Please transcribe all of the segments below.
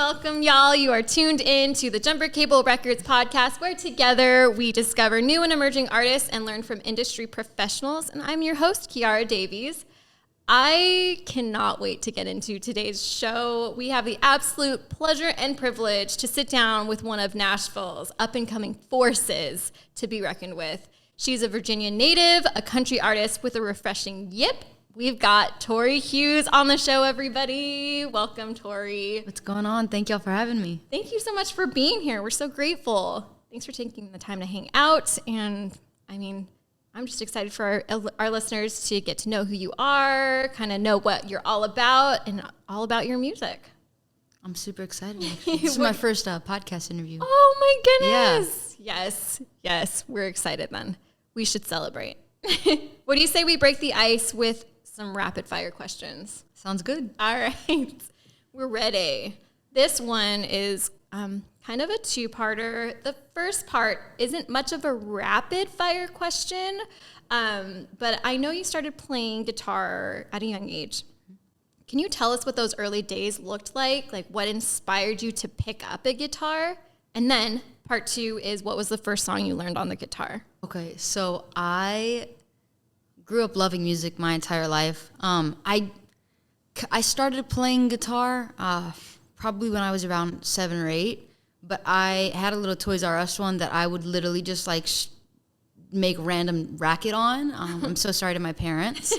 Welcome, y'all. You are tuned in to the Jumper Cable Records podcast, where together we discover new and emerging artists and learn from industry professionals. And I'm your host, Kiara Davies. I cannot wait to get into today's show. We have the absolute pleasure and privilege to sit down with one of Nashville's up-and-coming forces to be reckoned with. She's a Virginia native, a country artist with a refreshing yip. We've got Tori Hughes on the show, everybody. Welcome, Tori. What's going on? Thank y'all for having me. Thank you so much for being here. We're so grateful. Thanks for taking the time to hang out. And I'm just excited for our listeners to get to know who you are, kind of know what you're all about, and all about your music. I'm super excited, actually. This is my first podcast interview. Oh, my goodness. Yeah. Yes. We're excited then. We should celebrate. What do you say we break the ice with some rapid fire questions? Sounds good. All right. We're ready. This one is kind of a two-parter. The first part isn't much of a rapid fire question, but I know you started playing guitar at a young age. Can you tell us what those early days looked like? Like, what inspired you to pick up a guitar? And then part two is, what was the first song you learned on the guitar? Okay, so I grew up loving music my entire life. I started playing guitar probably when I was around 7 or 8. But I had a little Toys R Us one that I would literally just like make random racket on. I'm so sorry to my parents.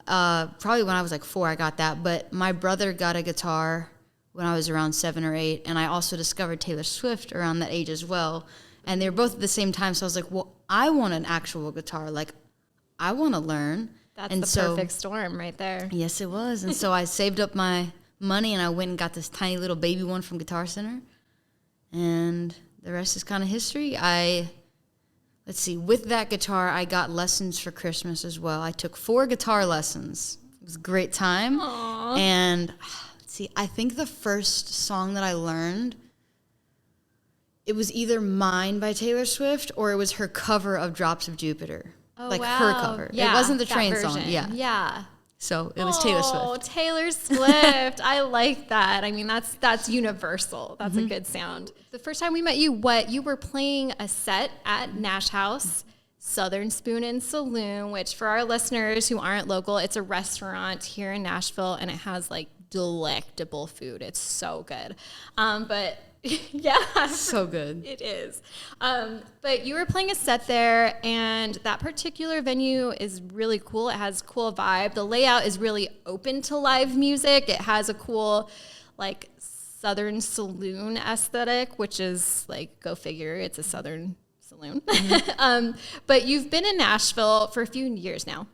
Probably when I was like 4, I got that. But my brother got a guitar when I was around 7 or 8. And I also discovered Taylor Swift around that age as well. And they were both at the same time. So I was like, well, I want an actual guitar. Like, I want to learn. That's the perfect storm right there. Yes, it was. And so I saved up my money and I went and got this tiny little baby one from Guitar Center. And the rest is kind of history. With that guitar, I got lessons for Christmas as well. I took 4 guitar lessons. It was a great time. Aww. And I think the first song that I learned, it was either Mine by Taylor Swift or it was her cover of Drops of Jupiter. Oh, like wow. her cover. Yeah, it wasn't the that train version. song. Yeah. So it was Taylor Swift. Oh, Taylor Swift. I like that. I mean, that's universal. That's a good sound. The first time we met you, you were playing a set at Nash House, Southern Spoon and Saloon, which for our listeners who aren't local, it's a restaurant here in Nashville, and it has like delectable food. It's so good. But yeah. So good. It is. But you were playing a set there, and that particular venue is really cool. It has a cool vibe. The layout is really open to live music. It has a cool, like, Southern saloon aesthetic, which is, like, go figure, it's a Southern saloon. Mm-hmm. But you've been in Nashville for a few years now.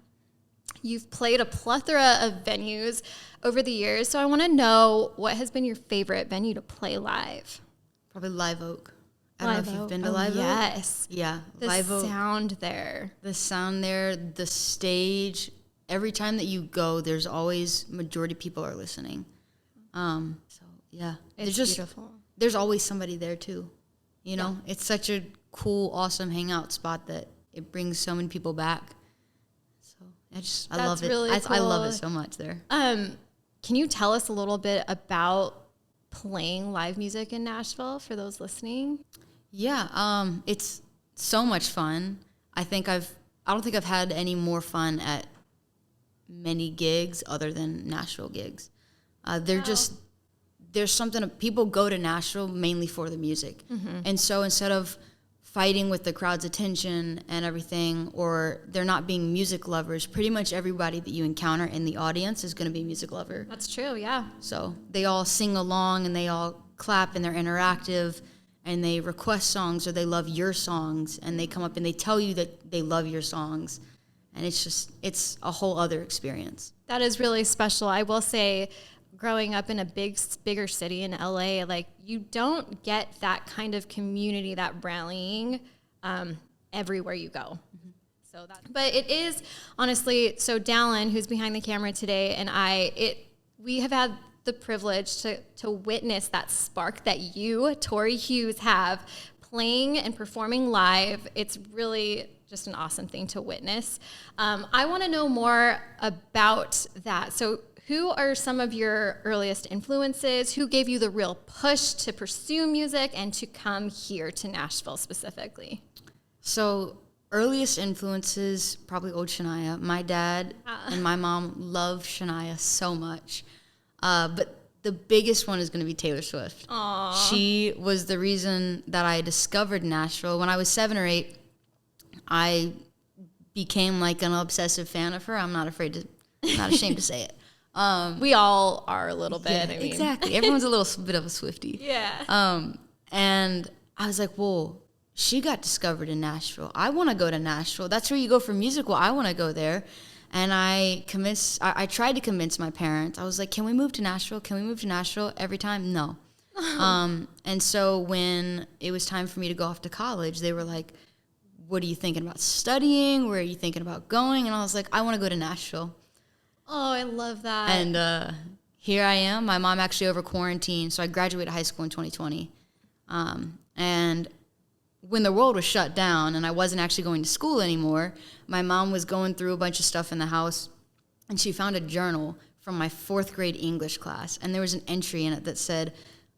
You've played a plethora of venues over the years, so I want to know, what has been your favorite venue to play live? Probably Live Oak. I don't know if you've been to Live Oak. Yes. Yeah, Live Oak. The sound there. The sound there, the stage. Every time that you go, there's always majority of people are listening. So yeah, it's beautiful. There's always somebody there too. You know, It's such a cool, awesome hangout spot that it brings so many people back. I love it. Really cool. I love it so much there. Can you tell us a little bit about playing live music in Nashville for those listening? Yeah, it's so much fun. I don't think I've had any more fun at many gigs other than Nashville gigs. There's something, people go to Nashville mainly for the music. Mm-hmm. And so instead of fighting with the crowd's attention and everything, or they're not being music lovers, pretty much everybody that you encounter in the audience is going to be a music lover. That's true, yeah. So they all sing along and they all clap and they're interactive and they request songs or they love your songs and they come up and they tell you that they love your songs. And it's a whole other experience. That is really special. I will say, growing up in a bigger city in LA, like, you don't get that kind of community, that rallying everywhere you go. Mm-hmm. But it is, honestly, so Dallin, who's behind the camera today, and we have had the privilege to witness that spark that you, Tori Hughes, have playing and performing live. It's really just an awesome thing to witness. I want to know more about that. So Who are some of your earliest influences? Who gave you the real push to pursue music and to come here to Nashville specifically? So earliest influences, probably old Shania. My dad and my mom love Shania so much. But the biggest one is going to be Taylor Swift. Aww. She was the reason that I discovered Nashville. When I was 7 or 8, I became like an obsessive fan of her. I'm not ashamed to say it. We all are a little bit. Yeah, exactly. Everyone's a little bit of a Swiftie. Yeah. And I was like, well, she got discovered in Nashville. I want to go to Nashville. That's where you go for music. Well, I want to go there. And I tried to convince my parents. I was like, can we move to Nashville? Can we move to Nashville? Every time, no. And so when it was time for me to go off to college, they were like, what are you thinking about studying? Where are you thinking about going? And I was like, I want to go to Nashville. Oh, I love that. And here I am. My mom actually over quarantine, so I graduated high school in 2020. And when the world was shut down and I wasn't actually going to school anymore, my mom was going through a bunch of stuff in the house, and she found a journal from my 4th grade English class, and there was an entry in it that said,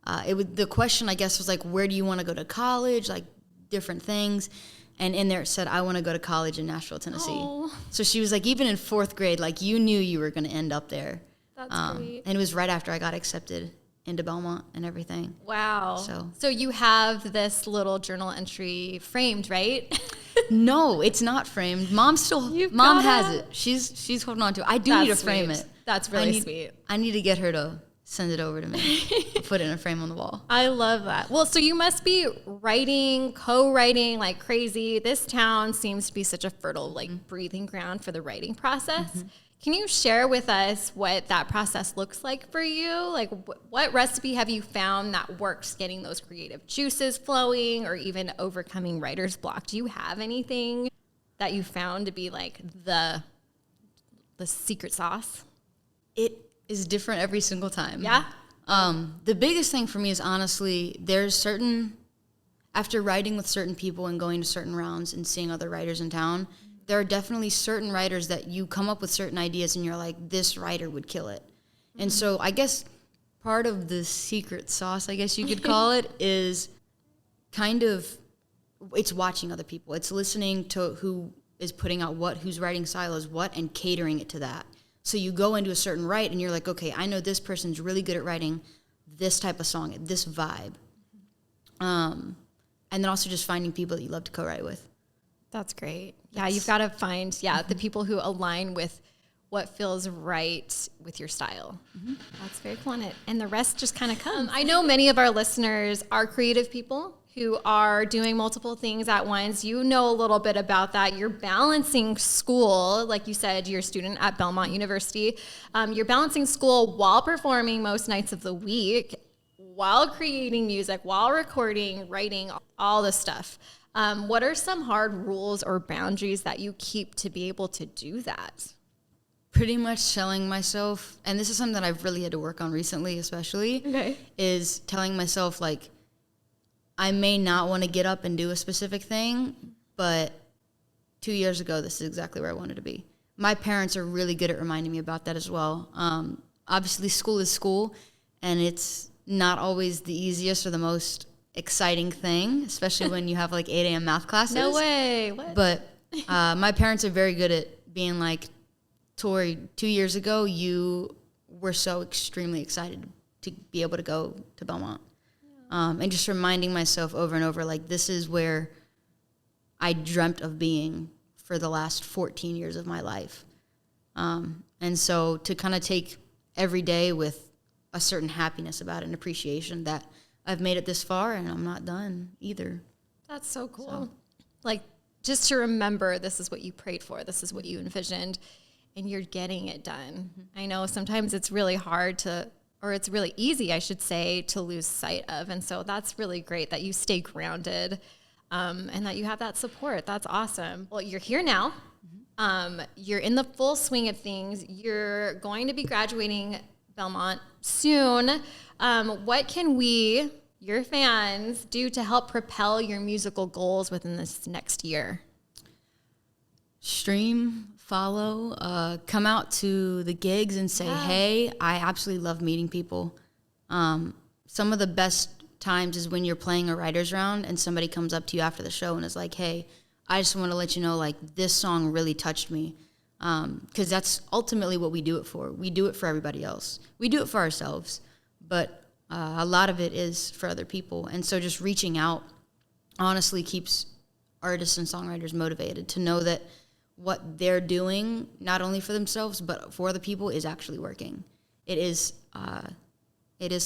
the question, I guess, was like, where do you want to go to college, like different things. And in there it said, I want to go to college in Nashville, Tennessee. Oh. So she was like, even in 4th grade, like you knew you were going to end up there. That's great. And it was right after I got accepted into Belmont and everything. Wow. So you have this little journal entry framed, right? No, it's not framed. Mom has it. She's holding on to it. I do need to frame it. That's really sweet. I need to get her to send it over to me. Put it in a frame on the wall. I love that. Well, so you must be co-writing like crazy. This town seems to be such a fertile, like breathing ground for the writing process. Mm-hmm. Can you share with us what that process looks like for you? Like what recipe have you found that works getting those creative juices flowing or even overcoming writer's block? Do you have anything that you found to be like the secret sauce? It is different every single time. Yeah? The biggest thing for me is honestly, after writing with certain people and going to certain rounds and seeing other writers in town, there are definitely certain writers that you come up with certain ideas and you're like, this writer would kill it. Mm-hmm. And so I guess part of the secret sauce, I guess you could call it, is kind of, it's watching other people. It's listening to who is putting out what, whose writing style is what, and catering it to that. So you go into a certain write and you're like, okay, I know this person's really good at writing this type of song, this vibe. And then also just finding people that you love to co-write with. That's great. Yeah, you've got to find, the people who align with what feels right with your style. Mm-hmm. That's very cool. And the rest just kind of comes. I know many of our listeners are creative people who are doing multiple things at once. You know a little bit about that. You're balancing school. Like you said, you're a student at Belmont University. You're balancing school while performing most nights of the week, while creating music, while recording, writing, all this stuff. What are some hard rules or boundaries that you keep to be able to do that? Pretty much telling myself, and this is something that I've really had to work on recently especially, is telling myself, like, I may not want to get up and do a specific thing, but 2 years ago, this is exactly where I wanted to be. My parents are really good at reminding me about that as well. Obviously, school is school, and it's not always the easiest or the most exciting thing, especially when you have like 8 a.m. math classes. No way. What? But my parents are very good at being like, Tori, 2 years ago, you were so extremely excited to be able to go to Belmont. And just reminding myself over and over, like, this is where I dreamt of being for the last 14 years of my life. And so to kind of take every day with a certain happiness about it and appreciation that I've made it this far and I'm not done either. That's so cool. Like, just to remember this is what you prayed for, this is what you envisioned, and you're getting it done. Mm-hmm. I know sometimes it's really hard or it's really easy, I should say, to lose sight of. And so that's really great that you stay grounded and that you have that support. That's awesome. Well, you're here now. Mm-hmm. You're in the full swing of things. You're going to be graduating Belmont soon. What can we, your fans, do to help propel your musical goals within this next year? Stream, follow. Come out to the gigs and say, hey. I absolutely love meeting people. Some of the best times is when you're playing a writer's round and somebody comes up to you after the show and is like, hey, I just want to let you know, like, this song really touched me. Because that's ultimately what we do it for. We do it for everybody else. We do it for ourselves, but a lot of it is for other people. And so just reaching out honestly keeps artists and songwriters motivated to know that what they're doing, not only for themselves, but for other people, is actually working. It is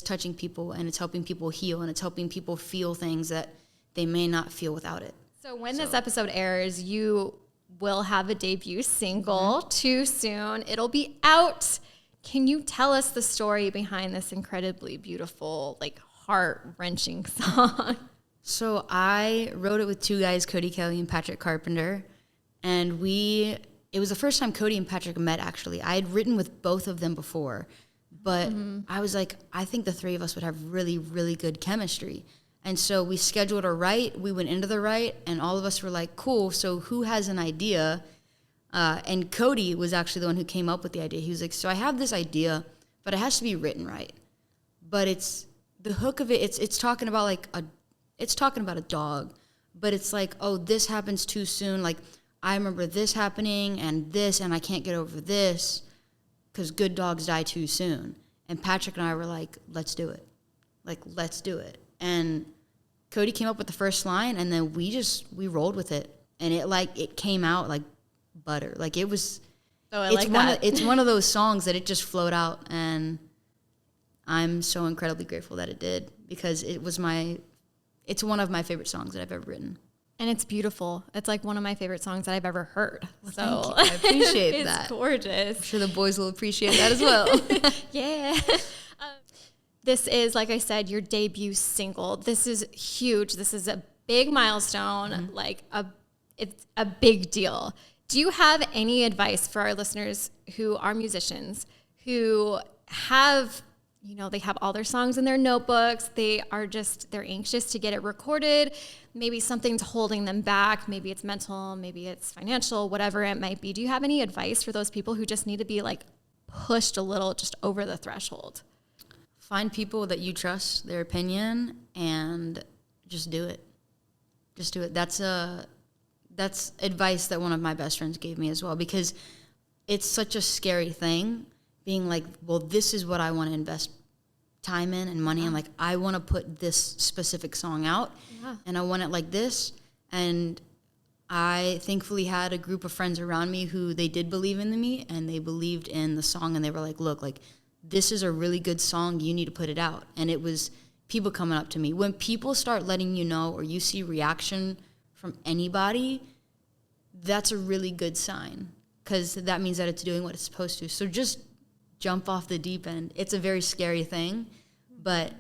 touching people, and it's helping people heal, and it's helping people feel things that they may not feel without it. So when this episode airs, you will have a debut single too soon. It'll be out. Can you tell us the story behind this incredibly beautiful, like, heart-wrenching song? So I wrote it with two guys, Cody Kelly and Patrick Carpenter, and it was the first time Cody and Patrick met, actually. I had written with both of them before, but I was like, I think the three of us would have really, really good chemistry. And so we scheduled a write, we went into the write, and all of us were like, cool, so who has an idea? And Cody was actually the one who came up with the idea. He was like, so I have this idea, but it has to be written right. But it's, the hook of it, it's talking about like it's talking about a dog, but it's like, oh, this happens too soon. Like, I remember this happening and I can't get over this because good dogs die too soon. And Patrick and I were like, let's do it. Like, let's do it. And Cody came up with the first line, and then we rolled with it, and it came out like butter. Like, it was. Oh, I like that. It's one of those songs that it just flowed out, and I'm so incredibly grateful that it did, because it's one of my favorite songs that I've ever written. And it's beautiful. It's like one of my favorite songs that I've ever heard. Well, so thank you. I appreciate that. It's gorgeous. I'm sure the boys will appreciate that as well. Yeah. This is, like I said, your debut single. This is huge. This is a big milestone, it's a big deal. Do you have any advice for our listeners who are musicians, who have, they have all their songs in their notebooks, they're anxious to get it recorded, maybe something's holding them back, maybe it's mental, maybe it's financial, whatever it might be. Do you have any advice for those people who just need to be like pushed a little just over the threshold? Find people that you trust, their opinion, and just do it. Just do it. That's advice that one of my best friends gave me as well, because it's such a scary thing being like, well, this is what I want to invest time in and money in. Like, I want to put this specific song out, and I want it like this. And I thankfully had a group of friends around me who they did believe in me, and they believed in the song, and they were like, look, like, this is a really good song, you need to put it out. And it was people coming up to me. When people start letting you know, or you see reaction from anybody, that's a really good sign, because that means that it's doing what it's supposed to. So just jump off the deep end. It's a very scary thing, but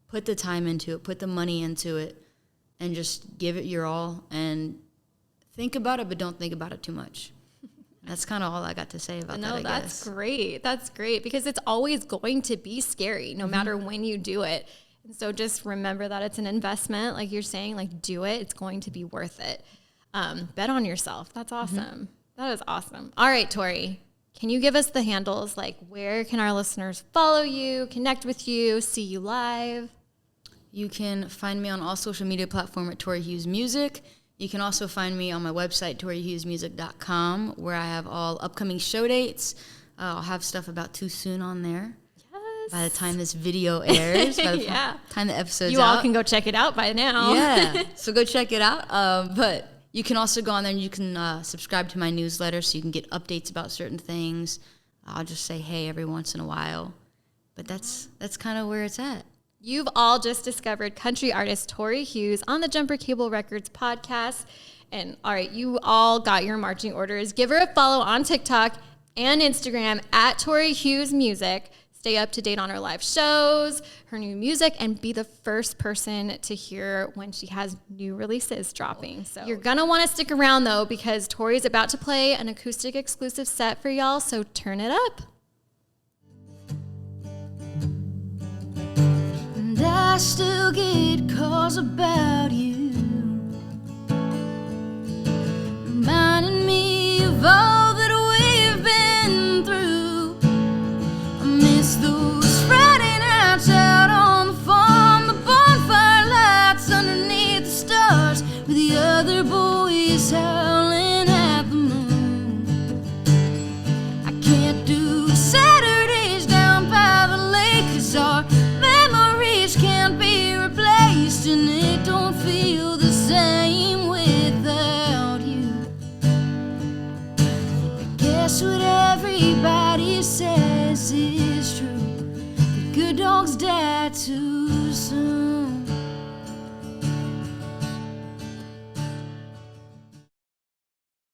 put the time into it, put the money into it, and just give it your all, and think about it, but don't think about it too much. That's kind of all I got to say about that, I guess. Great. That's great, because it's always going to be scary no matter when you do it. And so just remember that it's an investment. Like you're saying, like, do it. It's going to be worth it. Bet on yourself. That's awesome. That is awesome. All right, Tori, can you give us the handles? Like, where can our listeners follow you, connect with you, see you live? You can find me on all social media platforms at Tori Hughes Music. You can also find me on my website, ToriHughesMusic.com, where I have all upcoming show dates. I'll have stuff about Too Soon on there. Yes. By the time this video airs, by the time the episode's out. You all can go check it out by now. Yeah, so go check it out. But you can also go on there and you can subscribe to my newsletter so you can get updates about certain things. I'll just say hey every once in a while. But that's kind of where it's at. You've all just discovered country artist Tori Hughes on the Jumper Cable Records podcast. And all right, you all got your marching orders. Give her a follow on TikTok and Instagram at Tori Hughes Music. Stay up to date on her live shows, her new music, and be the first person to hear when she has new releases dropping. So you're going to want to stick around, though, because Tori's about to play an acoustic exclusive set for y'all, so turn it up. And I still get calls about you, reminding me of all that taste and it don't feel the same without you. I guess what everybody says is true, the good dogs die too soon.